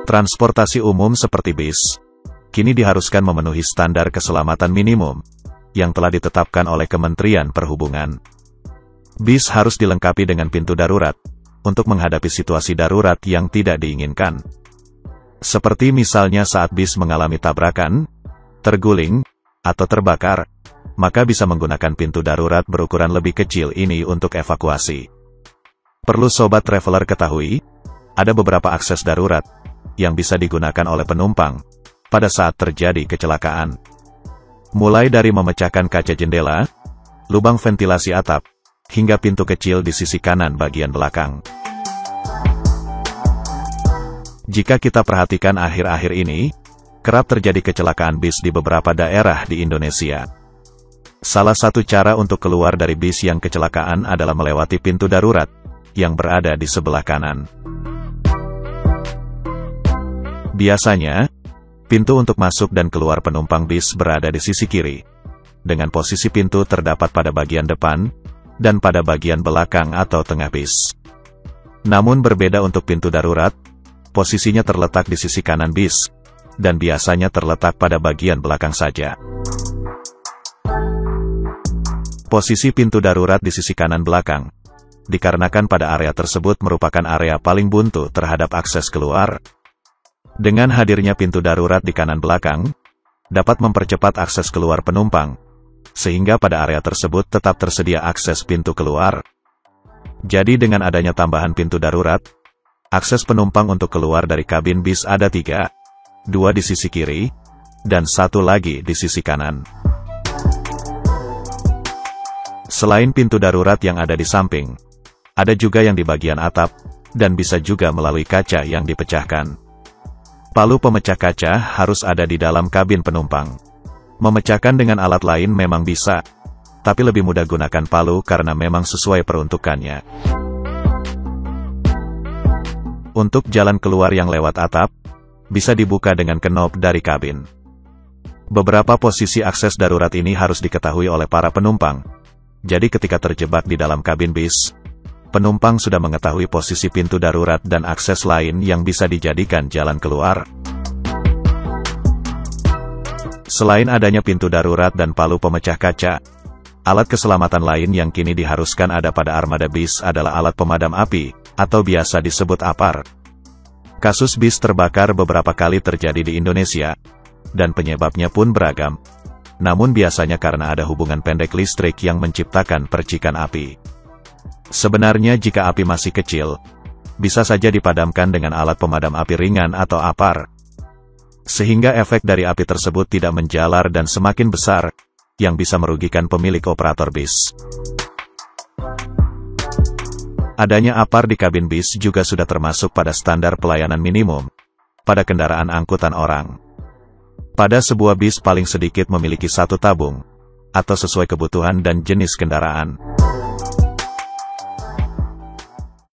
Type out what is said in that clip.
Transportasi umum seperti bis, kini diharuskan memenuhi standar keselamatan minimum, yang telah ditetapkan oleh Kementerian Perhubungan. Bis harus dilengkapi dengan pintu darurat, untuk menghadapi situasi darurat yang tidak diinginkan. Seperti misalnya saat bis mengalami tabrakan, terguling, atau terbakar, maka bisa menggunakan pintu darurat berukuran lebih kecil ini untuk evakuasi. Perlu Sobat Traveler ketahui, ada beberapa akses darurat, yang bisa digunakan oleh penumpang, pada saat terjadi kecelakaan. Mulai dari memecahkan kaca jendela, lubang ventilasi atap, hingga pintu kecil di sisi kanan bagian belakang. Jika kita perhatikan akhir-akhir ini, kerap terjadi kecelakaan bis di beberapa daerah di Indonesia. Salah satu cara untuk keluar dari bis yang kecelakaan adalah melewati pintu darurat, yang berada di sebelah kanan. Biasanya, pintu untuk masuk dan keluar penumpang bis berada di sisi kiri, dengan posisi pintu terdapat pada bagian depan, dan pada bagian belakang atau tengah bis. Namun berbeda untuk pintu darurat, posisinya terletak di sisi kanan bis, dan biasanya terletak pada bagian belakang saja. Posisi pintu darurat di sisi kanan belakang, dikarenakan pada area tersebut merupakan area paling buntu terhadap akses keluar. Dengan hadirnya pintu darurat di kanan belakang, dapat mempercepat akses keluar penumpang, sehingga pada area tersebut tetap tersedia akses pintu keluar. Jadi dengan adanya tambahan pintu darurat, akses penumpang untuk keluar dari kabin bis ada 3, 2 di sisi kiri, dan 1 lagi di sisi kanan. Selain pintu darurat yang ada di samping, ada juga yang di bagian atap, dan bisa juga melalui kaca yang dipecahkan. Palu pemecah kaca harus ada di dalam kabin penumpang. Memecahkan dengan alat lain memang bisa, tapi lebih mudah gunakan palu karena memang sesuai peruntukannya. Untuk jalan keluar yang lewat atap, bisa dibuka dengan knob dari kabin. Beberapa posisi akses darurat ini harus diketahui oleh para penumpang. Jadi ketika terjebak di dalam kabin bis, penumpang sudah mengetahui posisi pintu darurat dan akses lain yang bisa dijadikan jalan keluar. Selain adanya pintu darurat dan palu pemecah kaca, alat keselamatan lain yang kini diharuskan ada pada armada bis adalah alat pemadam api, atau biasa disebut APAR. Kasus bis terbakar beberapa kali terjadi di Indonesia, dan penyebabnya pun beragam. Namun biasanya karena ada hubungan pendek listrik yang menciptakan percikan api. Sebenarnya jika api masih kecil, bisa saja dipadamkan dengan alat pemadam api ringan atau APAR. Sehingga efek dari api tersebut tidak menjalar dan semakin besar, yang bisa merugikan pemilik operator bis. Adanya APAR di kabin bis juga sudah termasuk pada standar pelayanan minimum, pada kendaraan angkutan orang. Pada sebuah bis paling sedikit memiliki 1 tabung, atau sesuai kebutuhan dan jenis kendaraan.